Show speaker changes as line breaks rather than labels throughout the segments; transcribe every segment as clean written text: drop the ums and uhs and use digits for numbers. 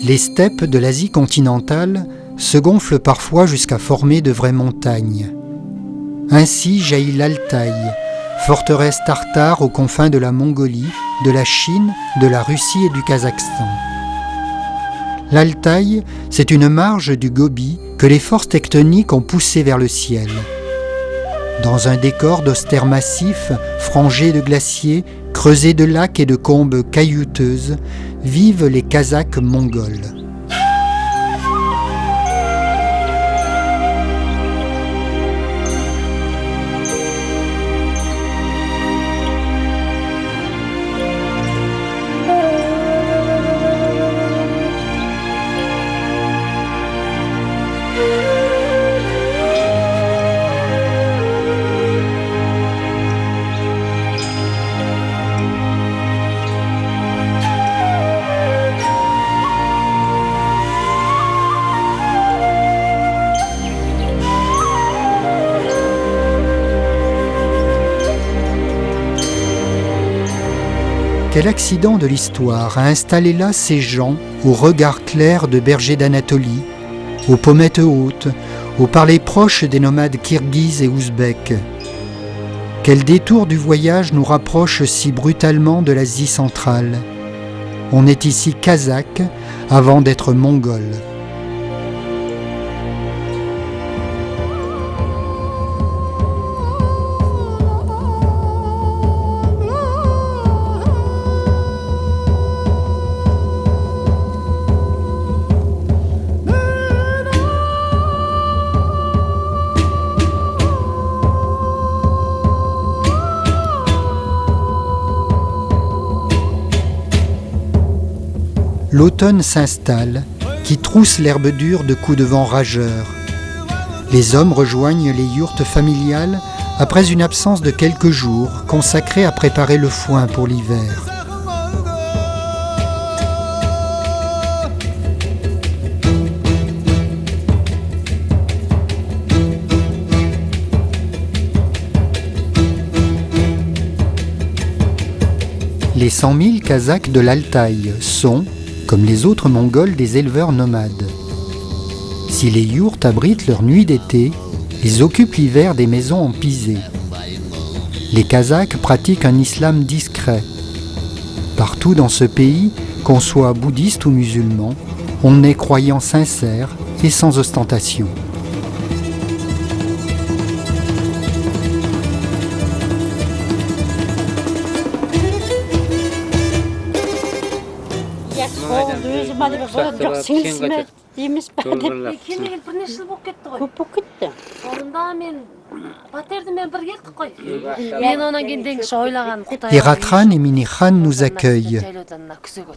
Les steppes de l'Asie continentale se gonflent parfois jusqu'à former de vraies montagnes. Ainsi jaillit l'Altaï, forteresse tartare aux confins de la Mongolie, de la Chine, de la Russie et du Kazakhstan. L'Altaï, c'est une marge du Gobi que les forces tectoniques ont poussée vers le ciel. Dans un décor d'austères massifs, frangés de glaciers, creusés de lacs et de combes caillouteuses, vivent les Kazakhs mongols. Quel accident de l'histoire a installé là ces gens au regard clair de bergers d'Anatolie, aux pommettes hautes, aux parlers proches des nomades kirghizes et ouzbeks. Quel détour du voyage nous rapproche si brutalement de l'Asie centrale. On est ici kazakh avant d'être mongol. L'automne s'installe, qui trousse l'herbe dure de coups de vent rageurs. Les hommes rejoignent les yourtes familiales après une absence de quelques jours consacrée à préparer le foin pour l'hiver. Les 100 000 Kazakhs de l'Altaï sont, comme les autres Mongols, des éleveurs nomades. Si les yourtes abritent leur nuit d'été, ils occupent l'hiver des maisons en pisé. Les Kazakhs pratiquent un islam discret. Partout dans ce pays, qu'on soit bouddhiste ou musulman, on est croyant sincère et sans ostentation. Eratran et Minikhan nous accueillent.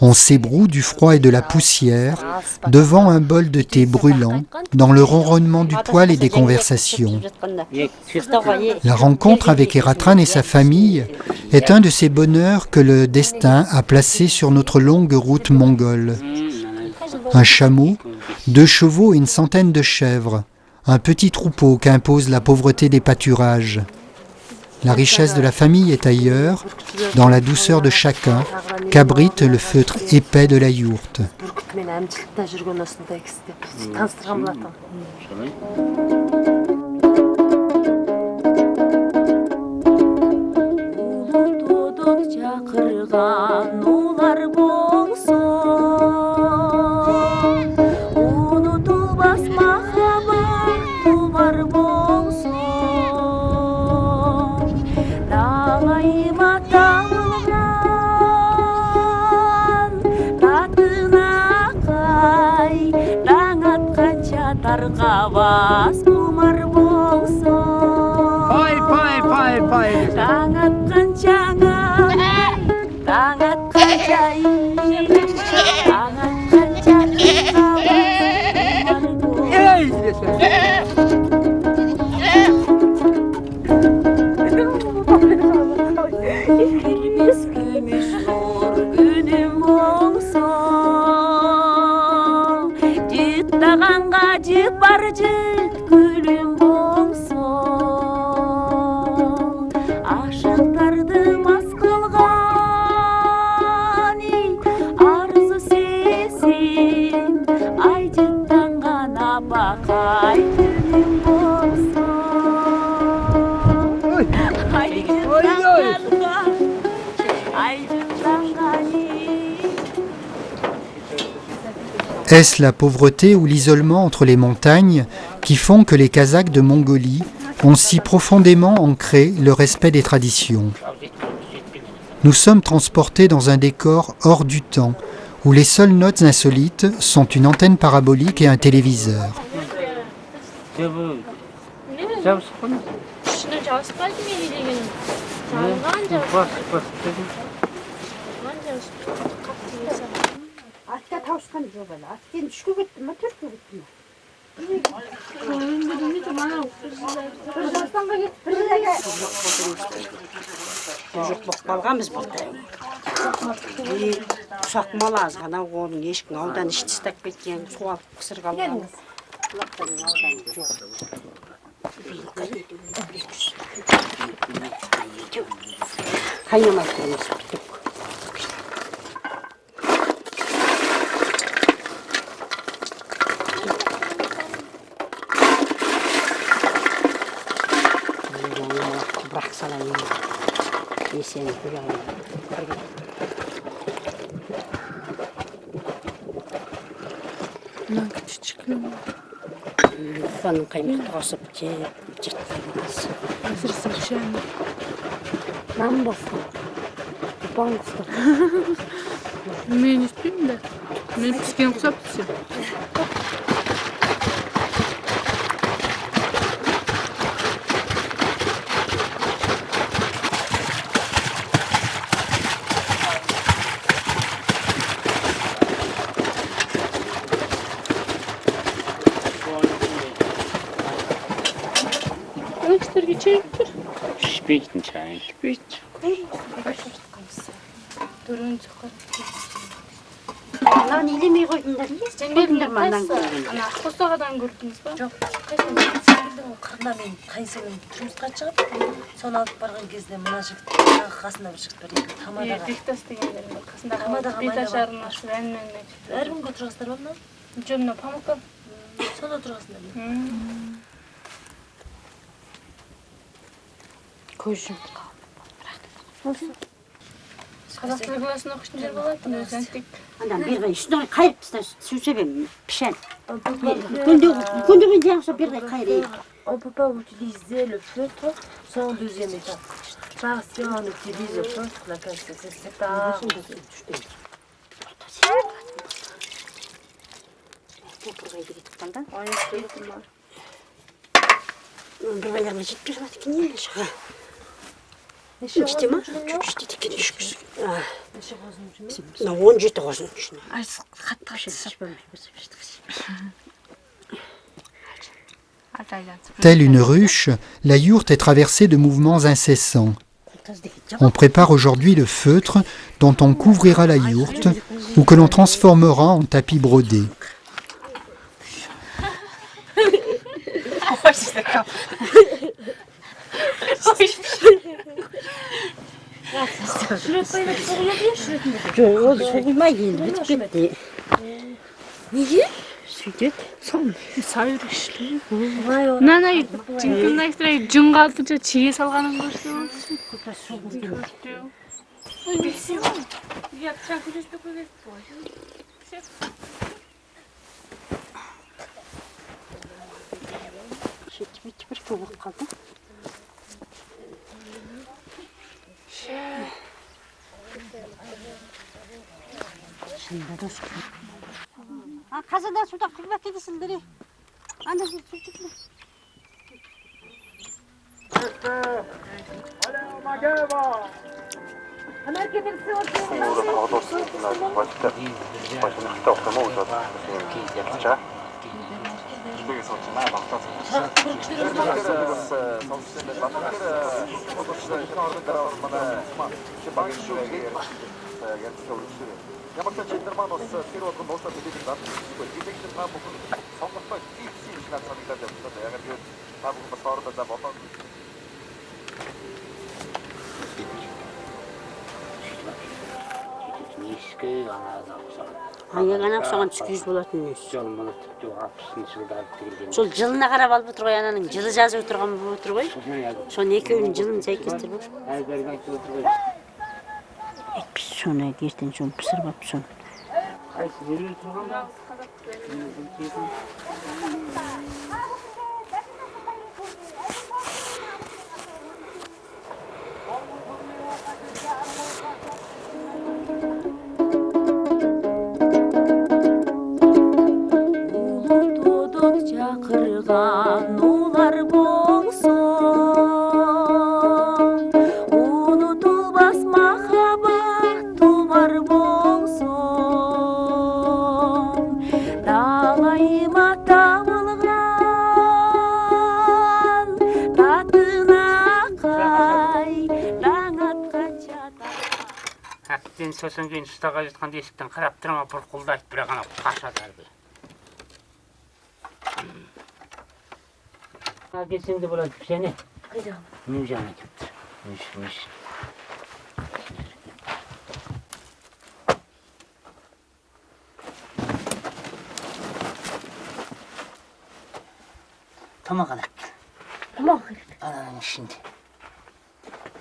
On s'ébroue du froid et de la poussière devant un bol de thé brûlant dans le ronronnement du poêle et des conversations. La rencontre avec Eratran et sa famille est un de ces bonheurs que le destin a placés sur notre longue route mongole. Un chameau, 2 chevaux et une centaine de chèvres, un petit troupeau qu'impose la pauvreté des pâturages. La richesse de la famille est ailleurs, dans la douceur de chacun, qu'abrite le feutre épais de la yourte.
Ашықтарды мас қылған
Est-ce la pauvreté ou l'isolement entre les montagnes qui font que les Kazakhs de Mongolie ont si profondément ancré le respect des traditions? Nous sommes transportés dans un décor hors du temps, où les seules notes insolites sont une antenne parabolique et un téléviseur.
Men istiyorum da. Men pişken kısa pişsin.
Шпийтэн чай.
Шпийт. Дөрөв зөвхөн.
Наа нийлэмий гойдондар
Зэнгэр мандан. Ана ахусаагадан көрдөнс ба?
жоқ қырна мен қайсының жұмысқа шығып соны алып барған кезде мына жігіт қасында бір жігіт бар еді тамадаға
Диктас дегендер бар. Қасындағы
Тамадаға
беташарын ашып әнмен.
әркімге отырғыздар ба мына
Жоқ, мына памукка.
соны отырғызыңдар
Көз жұмып Қазақ тілі классын оқитын жер болатын, өзен тек.
анда берғай үстіне қайырып тастар сөйлесем пішен күндігін жақсы берғай қайыр
On peut pas utiliser le feutre sans deuxième étape. Car si on utilise le feutre, la casse c'est tard.
бір аяғына жетпей жатыр екен енді шыға жете ма жоқ жетеді екен үшкісі мына 17 қозының ішіне
Telle une ruche, la yourte est traversée de mouvements incessants. On prépare aujourd'hui le feutre dont on couvrira la yourte ou que l'on transformera en tapis brodé.
соғылмай енді бітіп кетті неге? сөйтеді
Сайыр ішті. Нана жіңкілін айыстырай жүнға алтынша чие салғанын көрсе болсын. Я тіжан көжеспе көзесіп
жетіп бір көңіл қалды қазанда суда құйып әкелесіңдер анда сөйтіп
Нишкой она записала.
Аяғана соған 200 болатын өз.
Жолманы түпту 60-шы жылдары тігілген.
Сол жылына қарап алып отыр ғой, ананың жылы жазып отырған болып отыр ғой. Соның екеуінің жылын сәйкестіріп отыр.
Әзберген айтып отыр ғой.
Біз соны ертең соны пісіріп алып соны.
Қайсы жерге тұрғанда?
Жақырған олар болсын, ұнытылмас махаббат тұмар болсын, далайыма табылған татына қайраңатқа жатар.
Әттен сосын кейін ұстаға жатқан есіктен қарап тұрама бір қолды айтып бірақ ана қашады әлгі. Келсең де болады, сені.
Қайдағым?
Мен жаңа кепті. Меш. Тамағын әкел.
Тамақ керек.
Ананың ішінде.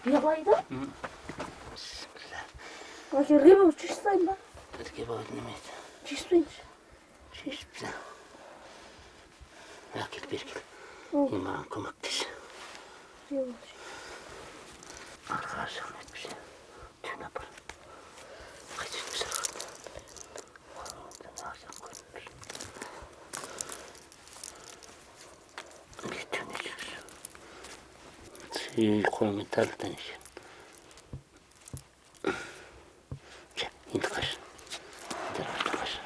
Неғылайды?
Бісміллә.
Әке, рыба чешсайын ба?
Бізге болады немеді.
Чешпейінші.
Шешіпті. Әкел, бергел. Мен маған көмектес. Арқаға жағын өтпесе. Түн апыр. Қайтын пісірген. Арзан көрінір. Түн ешірші. Сүйіл қолымен талықтан ешін. Енді қашын. Дәрбәді қашын.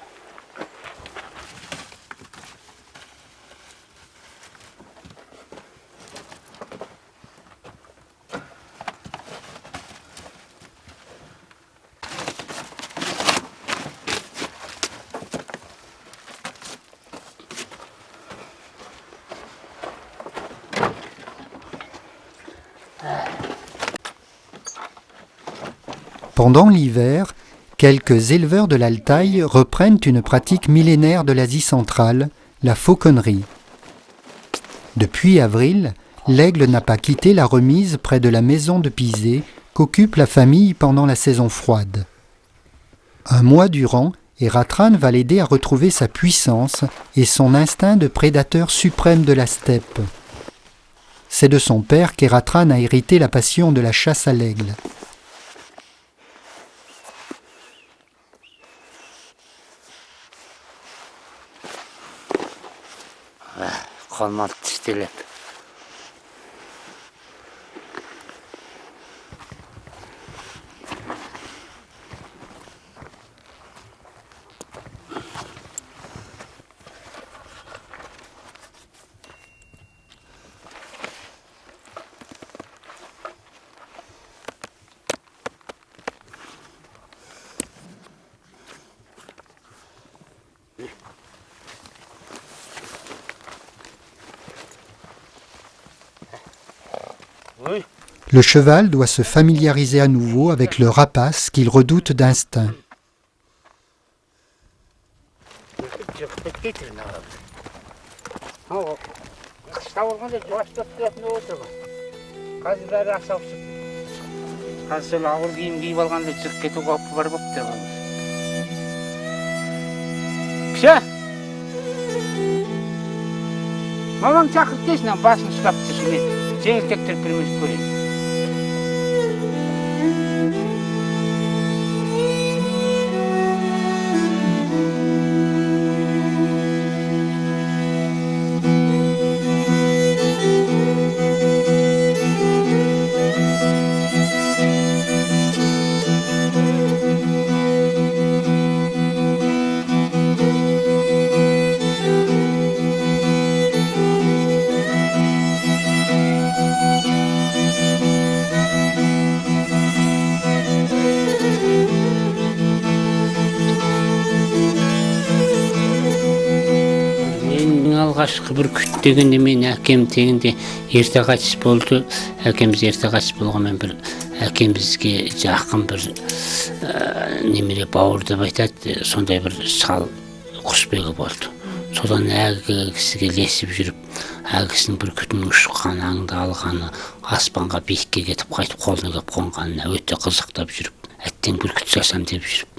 Pendant l'hiver, quelques éleveurs de l'Altaï reprennent une pratique millénaire de l'Asie centrale, la fauconnerie. Depuis avril, l'aigle n'a pas quitté la remise près de la maison de Pizé qu'occupe la famille pendant la saison froide. Un mois durant, Eratran va l'aider à retrouver sa puissance et son instinct de prédateur suprême de la steppe. C'est de son père qu'Eratran a hérité la passion de la chasse à l'aigle.
Қалмады тістелеп.
Le cheval doit se familiariser à nouveau avec le rapace qu'il redoute d'instinct.
Қазір ауыр киім киіп алғанда шығып кету қаупі бар болып тұр. Кіші! Мамаң шақырып келсін, басын ұстап тұрсын мен. Жеңілтектер білмес көрейін. Алғашқы бір күттегенде мен әкем тегінде ерте қайтыс болды. Әкеміз ерте қайтыс болғанмен бір әкем бізге жақын бір немере бауыр деп айтады, сондай бір шал құсбегі болды. Содан әлгі кісіге ілесіп жүріп, әлгі кісінің бір күтінің ұшқан аңды алғаны, аспанға биікке кетіп қайтып қолына кеп қонғанына өте қызықтап жүріп, әттең бір күт жасам деп жүріп,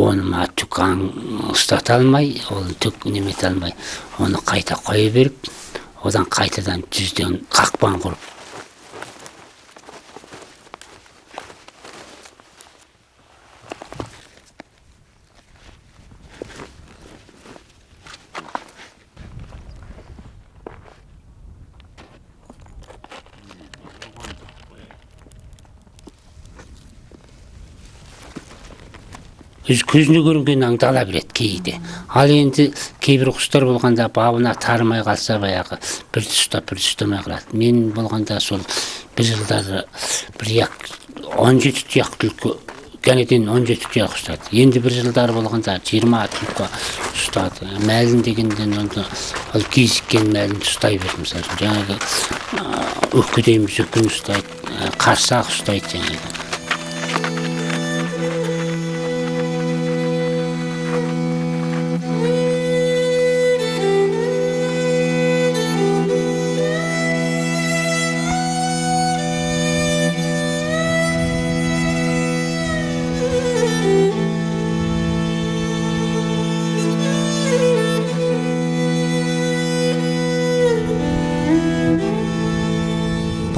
оны ма түк аң ұстата алмай, оны түк немете алмай, оны қайта қоя беріп, одан қайтадан жүзден қақпан құрып. Көзіне көрінген аңды ала береді кейде. Ал енді кейбір құстар болғанда бабына тарымай қалса баяғы бір ұстап, бір ұстамай қалады. Мен болғанда сол бір жылдары 17 тұяқ түлкі, кәнеден 17 тұяқ ұстады. Енді бір жылдары болғанда 20 түлкі ұстады. Мәлін дегенден онда ал кезіккен мәлін ұстай берді. Мысалы, жаңағы өккедейміз өккін ұстайды, қарсақ ұстайды жаңағы.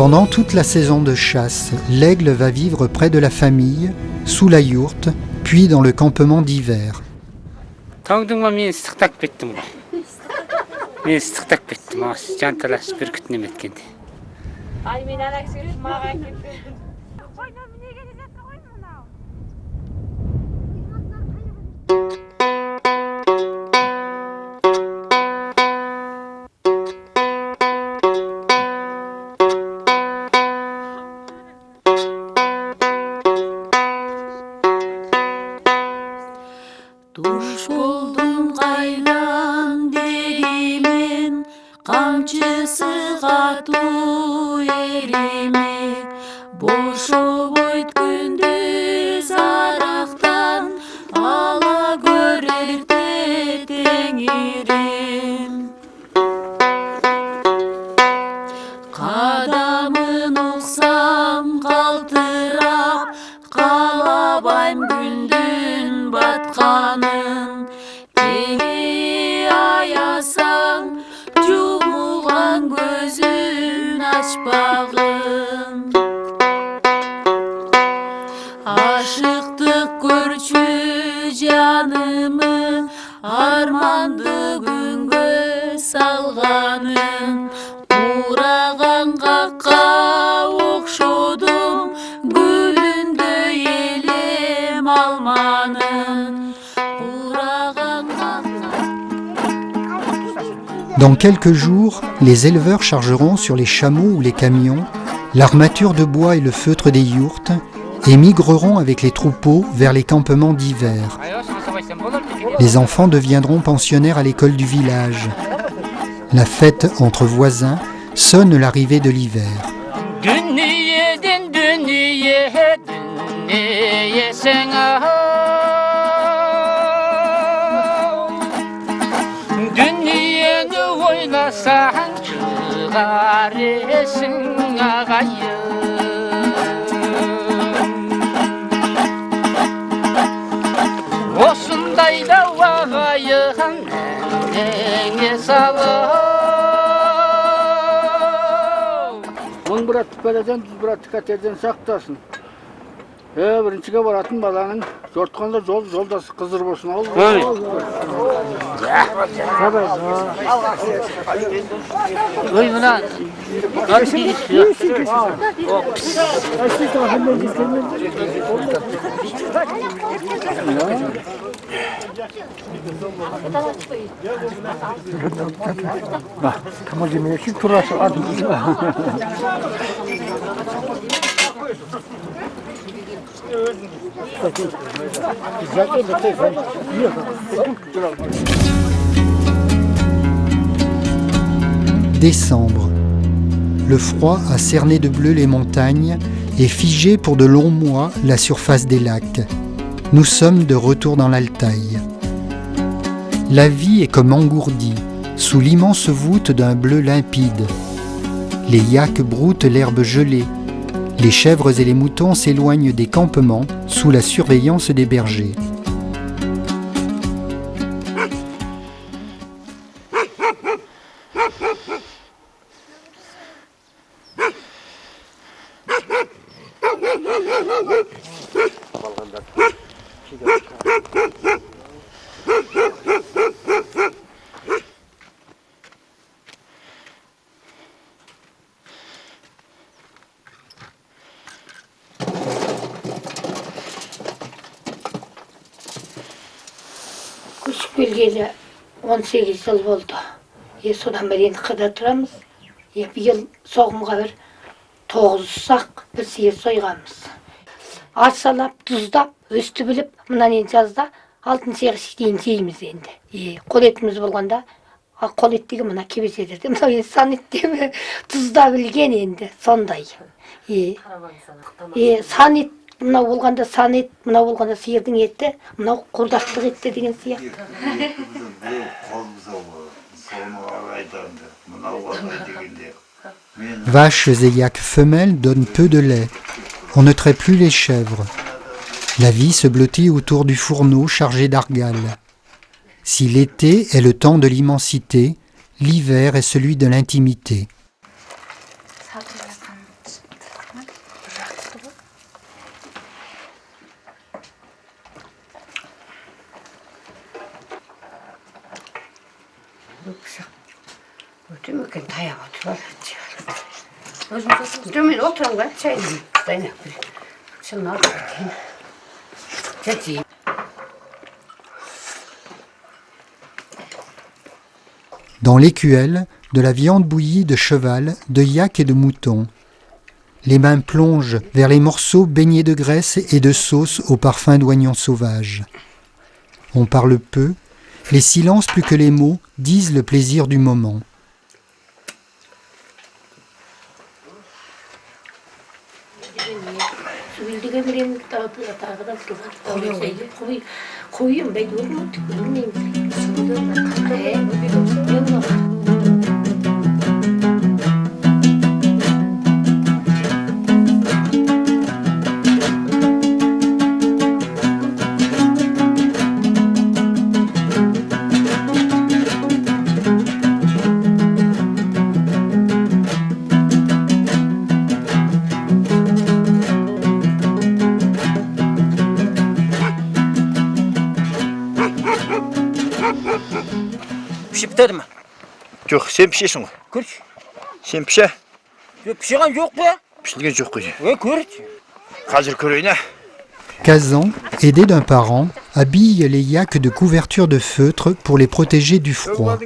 Pendant toute la saison de chasse, l'aigle va vivre près de la famille, sous la yourte, puis dans le campement d'hiver.
Таңдың ба мен ыстықтап кеттім ғой. Мен ыстықтап кеттім, жанталасып бір күтінем еткенде.
Ай, мен ана кісі маған кетті.
Туш болдым қайдан дегемен, қамшысы қату ереме. Бошоп өткенде зарақтан, ала көрерде теңерем. Қадамын ұқсам қалтырап, қалабайым күндін батқанын. Теңе аясаң, жұмылған көзін ашпағын. Ашықтық көрші жанымы, арманды күнге салғанын. Ураған қаққа оқшодым, гүлінді елем алманын.
Dans quelques jours, les éleveurs chargeront sur les chameaux ou les camions l'armature de bois et le feutre des yourtes et migreront avec les troupeaux vers les campements d'hiver. Les enfants deviendront pensionnaires à l'école du village. La fête entre voisins sonne l'arrivée de l'hiver.
Он бұраттық бәледен, жүз бұраттық кәтерден сақтасын. Біріншіге баратын баланың жортқанда жолдасы қызыр болсын.
Ой, мына
Камал демей үшін тұрасы адым.
Décembre. Le froid a cerné de bleu les montagnes et figé pour de longs mois la surface des lacs. Nous sommes de retour dans l'Altaï. La vie est comme engourdie, sous l'immense voûte d'un bleu limpide. Les yaks broutent l'herbe gelée. Les chèvres et les moutons s'éloignent des campements sous la surveillance des bergers.
Көшіп келгелі 18 жыл болды. Содан бері енді қыда тұрамыз. Биыл соғымға бір 9 ұсақ бір сиыр сойғанбыз. Арсалап, тұздап, өсті біліп, мұнан енді жазда алтын сиыр дейін жейміз енді. Қол етіміз болғанда, қол ет деген мұна кебеселерде, мұна енді сан ет деме тұзда білген енді, сондай. Сан ет, мынау болғанда сан ет, мынау болғанда сиырдың еті, мынау құрдаштық етті деген сияқты.
Vaches et yaks femelles donnent peu de lait. On ne traite plus les chèvres. La vie se blottit autour du fourneau chargé d'argales. Si l'été est le temps de l'immensité, l'hiver est celui de l'intimité. Dans l'écuelle, de la viande bouillie de cheval, de yak et de mouton. Les mains plongent vers les morceaux baignés de graisse et de sauce au parfum d'oignons sauvages. On parle peu, les silences plus que les mots disent le plaisir du moment.
Pişiptedi mi?
Yok, sen pişirsin.
Kırç.
Sen pişe.
Pişiren yok be.
Pişirgen yok kızı.
Kırç.
Hazır körüğüne.
Kazan, aidé d'un parent, habille les yaks de couvertures de feutre pour les protéger du froid.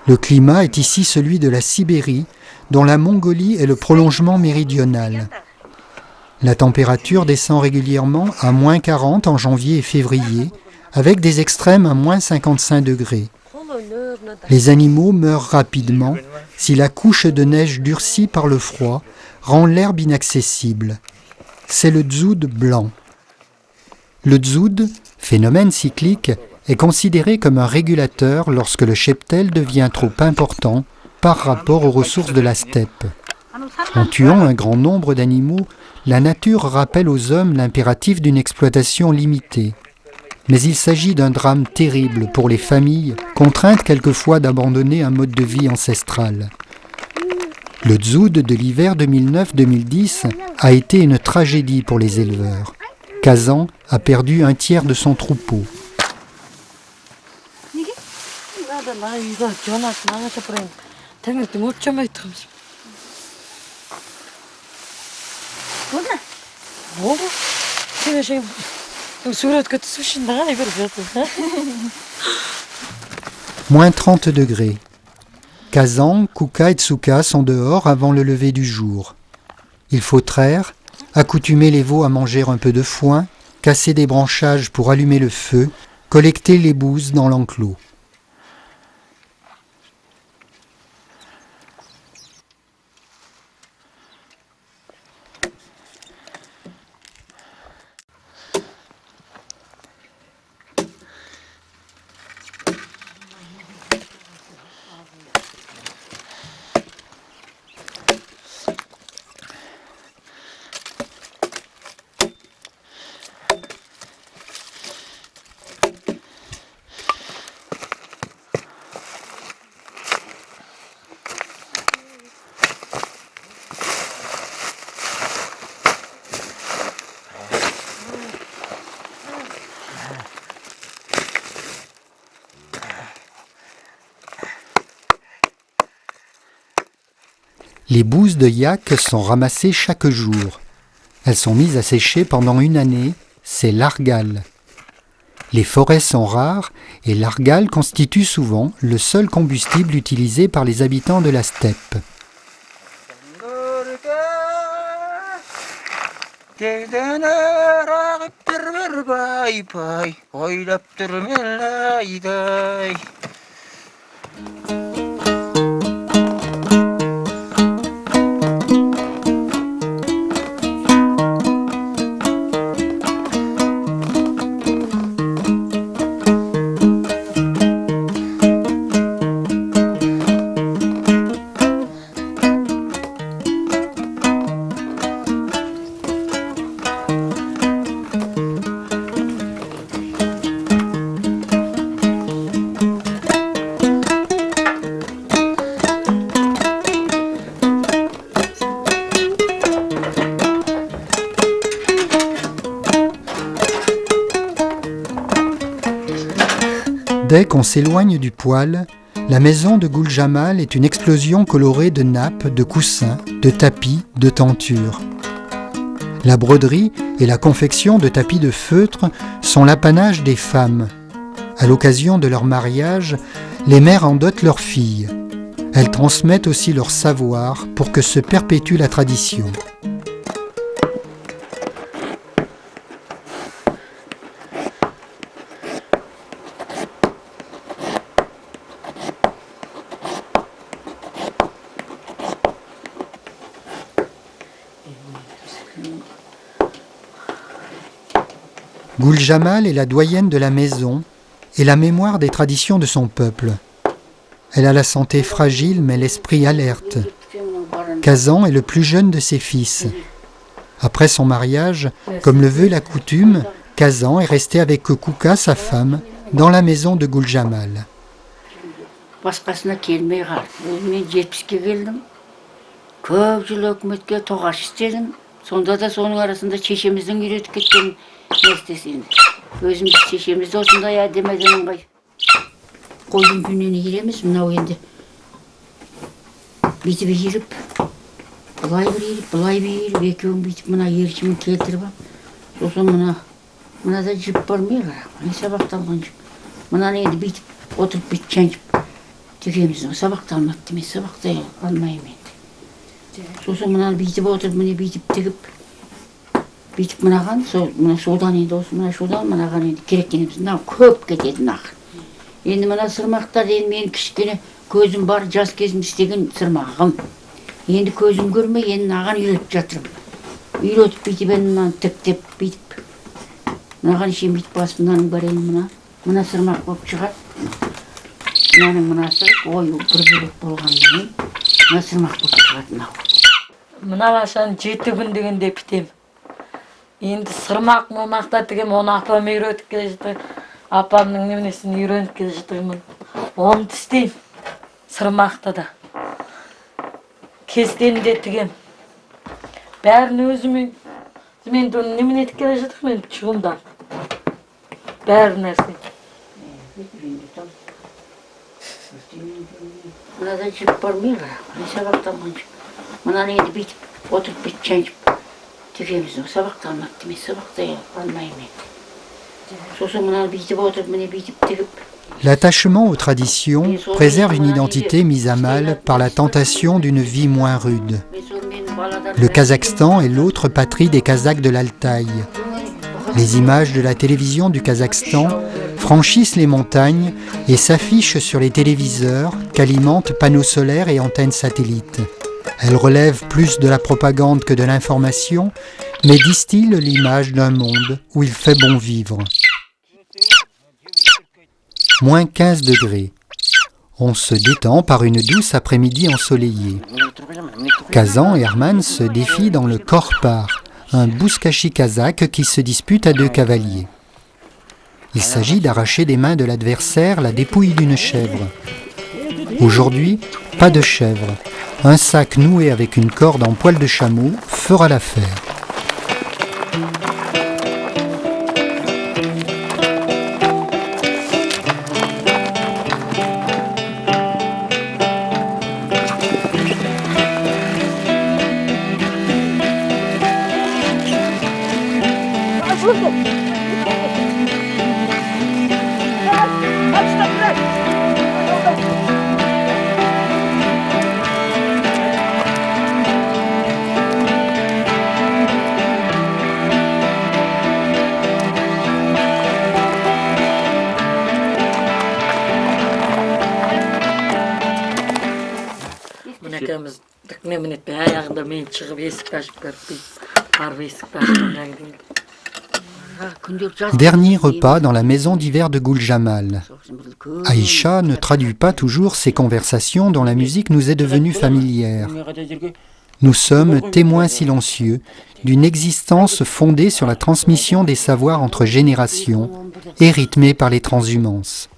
Le climat est ici celui de la Sibérie, dont la Mongolie est le prolongement méridional. La température descend régulièrement à -40 en janvier et février, avec des extrêmes à -55 degrés. Les animaux meurent rapidement si la couche de neige durcie par le froid rend l'herbe inaccessible. C'est le dzoud blanc. Le dzoud, phénomène cyclique, est considéré comme un régulateur lorsque le cheptel devient trop important par rapport aux ressources de la steppe. En tuant un grand nombre d'animaux, la nature rappelle aux hommes l'impératif d'une exploitation limitée. Mais il s'agit d'un drame terrible pour les familles, contraintes quelquefois d'abandonner un mode de vie ancestral. Le dzoud de l'hiver 2009-2010 a été une tragédie pour les éleveurs. Kazan a perdu un tiers de son troupeau. Moins 30 degrés. Kazan, Kuka et Tsuka sont dehors avant le lever du jour. Il faut traire, accoutumer les veaux à manger un peu de foin, casser des branchages pour allumer le feu, collecter les bouses dans l'enclos. Les bouses de yak sont ramassées chaque jour. Elles sont mises à sécher pendant une année, c'est l'argal. Les forêts sont rares et l'argal constitue souvent le seul combustible utilisé par les habitants de la steppe. Dès qu'on s'éloigne du poêle, la maison de Goul Jamal est une explosion colorée de nappes, de coussins, de tapis, de tentures. La broderie et la confection de tapis de feutre sont l'apanage des femmes. À l'occasion de leur mariage, les mères en dotent leurs filles. Elles transmettent aussi leur savoir pour que se perpétue la tradition. Goul Jamal est la doyenne de la maison et la mémoire des traditions de son peuple. Elle a la santé fragile mais l'esprit alerte. Kazan est le plus jeune de ses fils. Après son mariage, comme le veut la coutume, Kazan est resté avec Kouka, sa femme, dans la maison de Goul Jamal.
Басқасына келмей қалды. Мен 70-ке келдім. Көп жыл өкіметке тоғаш істедім. Сонда да соның арасында шешеміздің үйретіп кеткен нәрсесі. Өзіміз шешеміз осындай әдемі ыңғай. Қойдың күнінен иіреміз, мынау енді бүйтіп иіріп, бұлай бір иіріп, бұлай бір иіріп, екеуін бүйтіп мына ершімін келтіріп алып, сосын мынада жіп бармай қарақ, не сабақталған жіп. Мынаны енді бүйтіп отырып бүйтіп чаншып тігеміз, сабақталмапты, мен сабақтай алмаймын енді. Сосын мынаны бүйтіп отырып, міне бүйтіп тігіп, бүйтіп мынаған, мына шудан енді осы, мына шудан мынаған енді кереккеніміз, мынау көп кетеді нақыр. Енді мына сырмақтар енді мен кішкене көзім бар, жас кезім істеген сырмағым. Енді көзім көрмей, енді мынаған үйретіп жатырмын. Үйретіп бүйтіп, енді мынаны тіктеп бүйтіп. Мынаған ішен бүйтіп басып, мынаның бар енді мына сырмақ болып шығады. Мынаның мынасы ойы бір бөлек болғаннан, мына сырмақ болып шығады мынау.
Мына ашан 7 күн дегенде бітем. Енді сырмақ момақта тігем, оны апам үйретіп келе жатыр. Апамның немесін үйреніп келе жатырмын. Оны тістейм, сырмақты да. Кестені де тігем. Бәрін өзімен, мен немен етіп келе жатырмын, чығымдан. Бәрі нәрсе.
Мынада жіп бармай қарақ, не сабақталған жіп. Мынаны енді бүйтіп, отырып бүйтіп чаншып тігеміз. Сабақталмапты, мен сабақтай алмаймын енді.
L'attachement aux traditions préserve une identité mise à mal par la tentation d'une vie moins rude. Le Kazakhstan est l'autre patrie des Kazakhs de l'Altaï. Les images de la télévision du Kazakhstan franchissent les montagnes et s'affichent sur les téléviseurs qu'alimentent panneaux solaires et antennes satellites. Elles relèvent plus de la propagande que de l'information, mais distillent l'image d'un monde où il fait bon vivre. Moins 15 degrés. On se détend par une douce après-midi ensoleillée. Kazan et Arman se défient dans le Korpar, un bouskashi kazakh qui se dispute à 2 cavaliers. Il s'agit d'arracher des mains de l'adversaire la dépouille d'une chèvre. Aujourd'hui, pas de chèvre. Un sac noué avec une corde en poil de chameau fera l'affaire.
экөөбүз немен этпей аягында мен чыгып эсикти ачып көрүп барып эсикти ачкандан кийин
Dernier repas dans la maison d'hiver de Guljamal. Aïcha ne traduit pas toujours ces conversations dont la musique nous est devenue familière. Nous sommes témoins silencieux d'une existence fondée sur la transmission des savoirs entre générations et rythmée par les transhumances.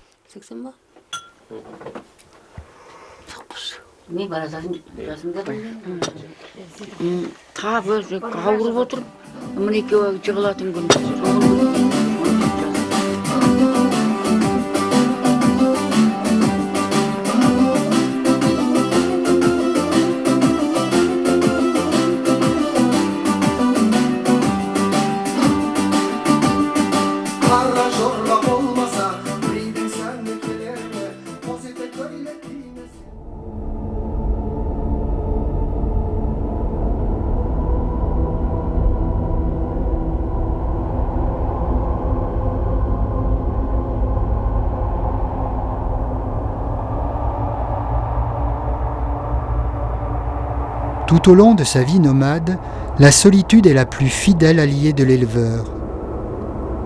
Tout au long de sa vie nomade, la solitude est la plus fidèle alliée de l'éleveur.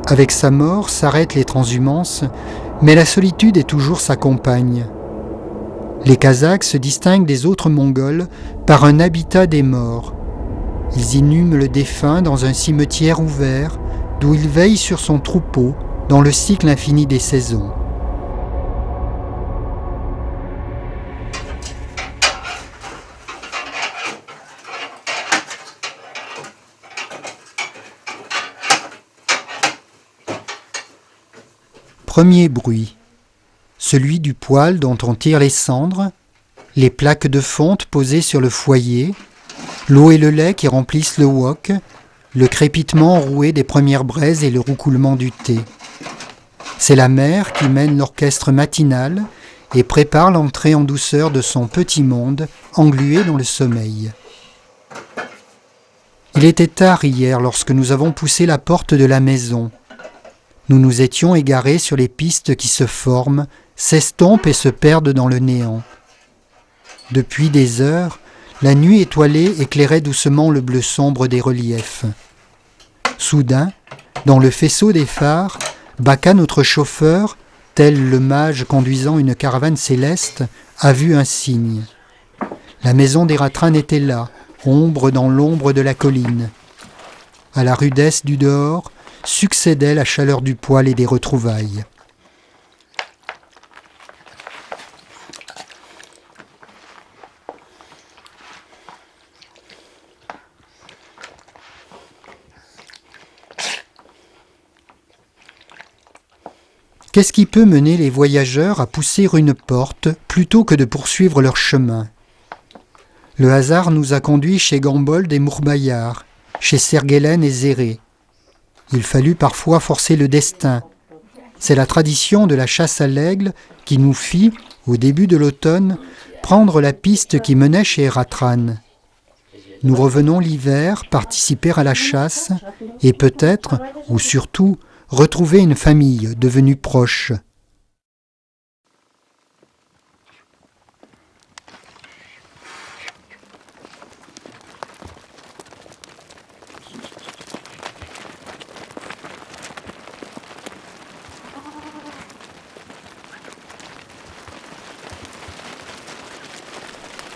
Avec sa mort s'arrêtent les transhumances, mais la solitude est toujours sa compagne. Les Kazakhs se distinguent des autres Mongols par un habitat des morts. Ils inhument le défunt dans un cimetière ouvert, d'où ils veillent sur son troupeau dans le cycle infini des saisons. Premier bruit, celui du poêle dont on tire les cendres, les plaques de fonte posées sur le foyer, l'eau et le lait qui remplissent le wok, le crépitement roué des premières braises et le roucoulement du thé. C'est la mère qui mène l'orchestre matinal et prépare l'entrée en douceur de son petit monde englué dans le sommeil. Il était tard hier lorsque nous avons poussé la porte de la maison. Nous nous étions égarés sur les pistes qui se forment, s'estompent et se perdent dans le néant. Depuis des heures, la nuit étoilée éclairait doucement le bleu sombre des reliefs. Soudain, dans le faisceau des phares, Baka, notre chauffeur, tel le mage conduisant une caravane céleste, a vu un signe. La maison des Ratran était là, ombre dans l'ombre de la colline. À la rudesse du dehors, succédait la chaleur du poêle et des retrouvailles. Qu'est-ce qui peut mener les voyageurs à pousser une porte plutôt que de poursuivre leur chemin? Le hasard nous a conduits chez Gambold et Mourbayar, chez Sergelen et Zéré. Il fallut parfois forcer le destin. C'est la tradition de la chasse à l'aigle qui nous fit, au début de l'automne, prendre la piste qui menait chez Ratran. Nous revenons l'hiver, participer à la chasse et peut-être, ou surtout, retrouver une famille devenue proche.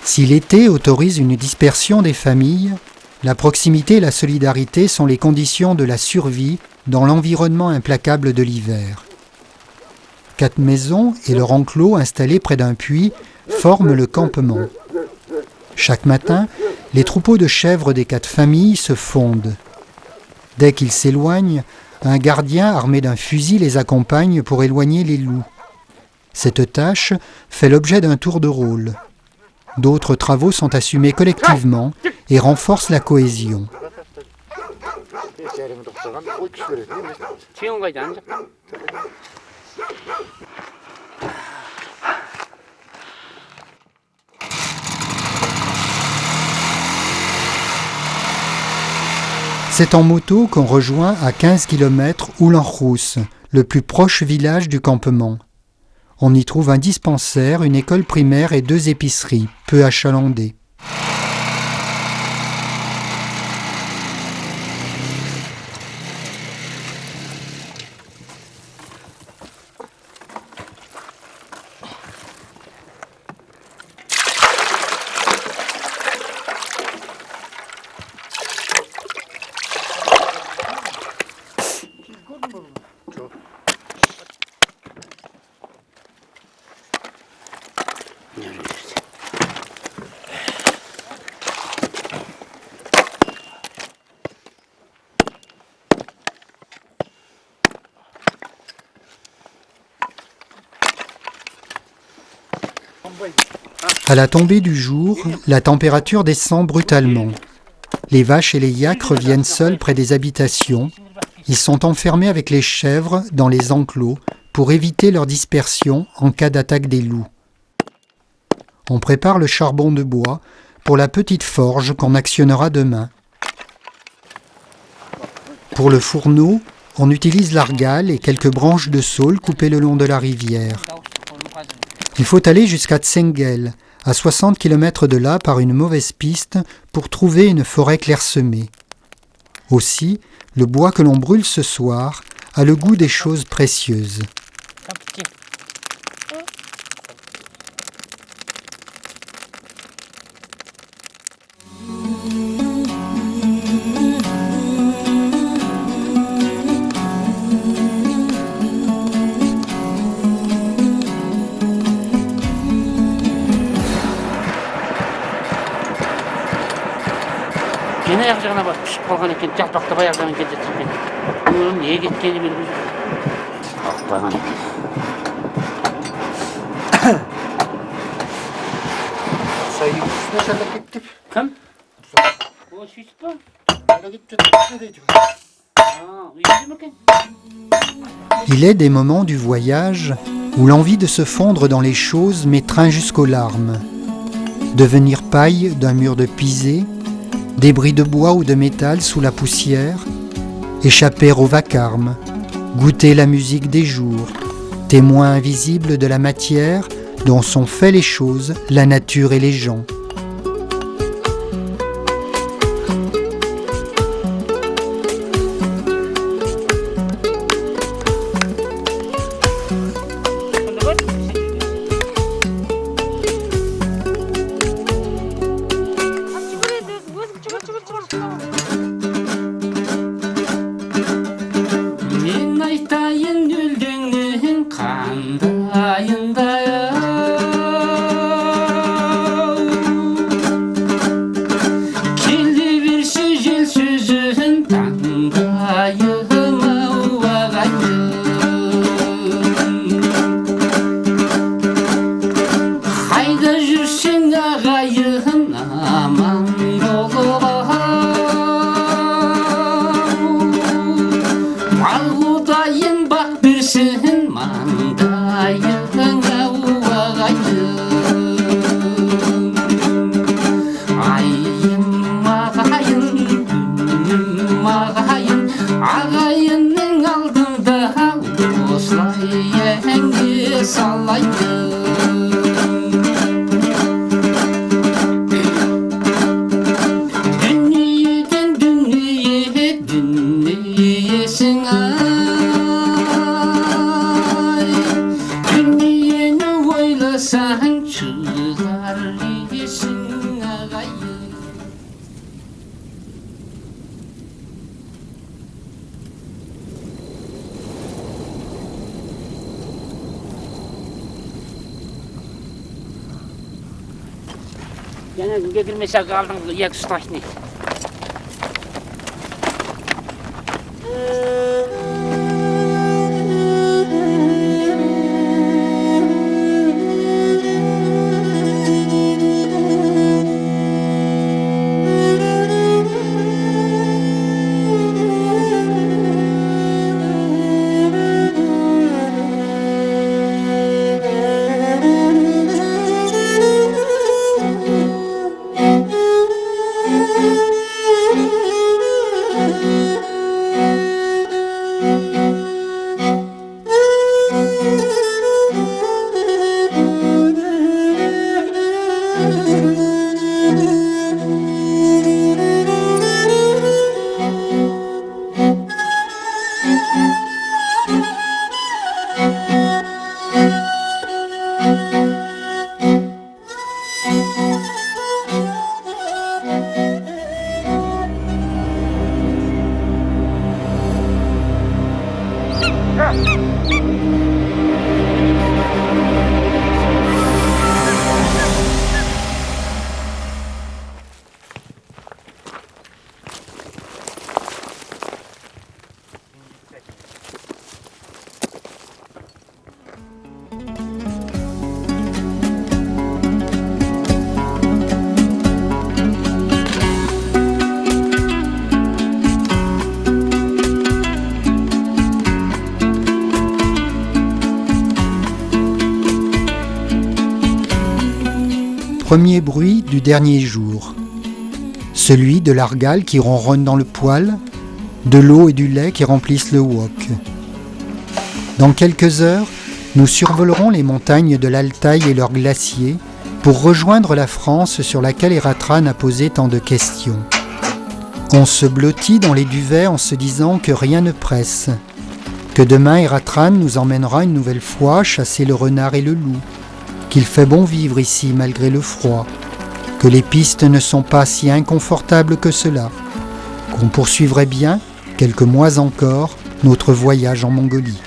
Si l'été autorise une dispersion des familles, la proximité et la solidarité sont les conditions de la survie dans l'environnement implacable de l'hiver. 4 maisons et leur enclos installés près d'un puits forment le campement. Chaque matin, les troupeaux de chèvres des 4 familles se fondent. Dès qu'ils s'éloignent, un gardien armé d'un fusil les accompagne pour éloigner les loups. Cette tâche fait l'objet d'un tour de rôle. D'autres travaux sont assumés collectivement et renforcent la cohésion. C'est en moto qu'on rejoint à 15 km Oulan-Rousse, le plus proche village du campement. On y trouve un dispensaire, une école primaire et 2 épiceries, peu achalandées. À la tombée du jour, la température descend brutalement. Les vaches et les yaks reviennent seuls près des habitations. Ils sont enfermés avec les chèvres dans les enclos pour éviter leur dispersion en cas d'attaque des loups. On prépare le charbon de bois pour la petite forge qu'on actionnera demain. Pour le fourneau, on utilise l'argale et quelques branches de saule coupées le long de la rivière. Il faut aller jusqu'à Tsengel, à 60 km de là par une mauvaise piste pour trouver une forêt clairsemée. Aussi, le bois que l'on brûle ce soir a le goût des choses précieuses.
Gene аяқ жағына барып пішіп қалған екен, жалпақтап аяқ жағынан келе жатыр екен. Оның не кеткені белгісіз. Қақпаған екен.
Sayı üstüne şöyle gittik.
Кім? О, сөйтіп па?
Öyle gidip gittik dedi.
Үйінде ме екен?
Il est des moments du voyage où l'envie de se fondre dans les choses m'étreint jusqu'aux larmes. Devenir paille d'un mur de pisé, débris de bois ou de métal sous la poussière, échapper au vacarme, goûter la musique des jours, témoin invisible de la matière dont sont faits les choses, la nature et les gens.
Мен айтайын өлгеннен қандайындай келді берші жел сөзін таңдайын ағайын қайда жүрсең ағайын аман болып Малғудайын бақ берсін маңдайың ағайын Айым ағайын, күнім ағайын Ағайынның алдында осылай әңге салайын Дүниеден дүние, дүниесің ай Дүниені ойласаң шығар есің ағайын Жаңа күнге кірмесе алдың екі ұстайын
premier bruit du dernier jour. Celui de l'argale qui ronronne dans le poêle, de l'eau et du lait qui remplissent le wok. Dans quelques heures, nous survolerons les montagnes de l'Altaï et leurs glaciers pour rejoindre la France sur laquelle Eratran a posé tant de questions. On se blottit dans les duvets en se disant que rien ne presse, que demain Eratran nous emmènera une nouvelle fois chasser le renard et le loup, qu'il fait bon vivre ici malgré le froid, que les pistes ne sont pas si inconfortables que cela, qu'on poursuivrait bien, quelques mois encore, notre voyage en Mongolie.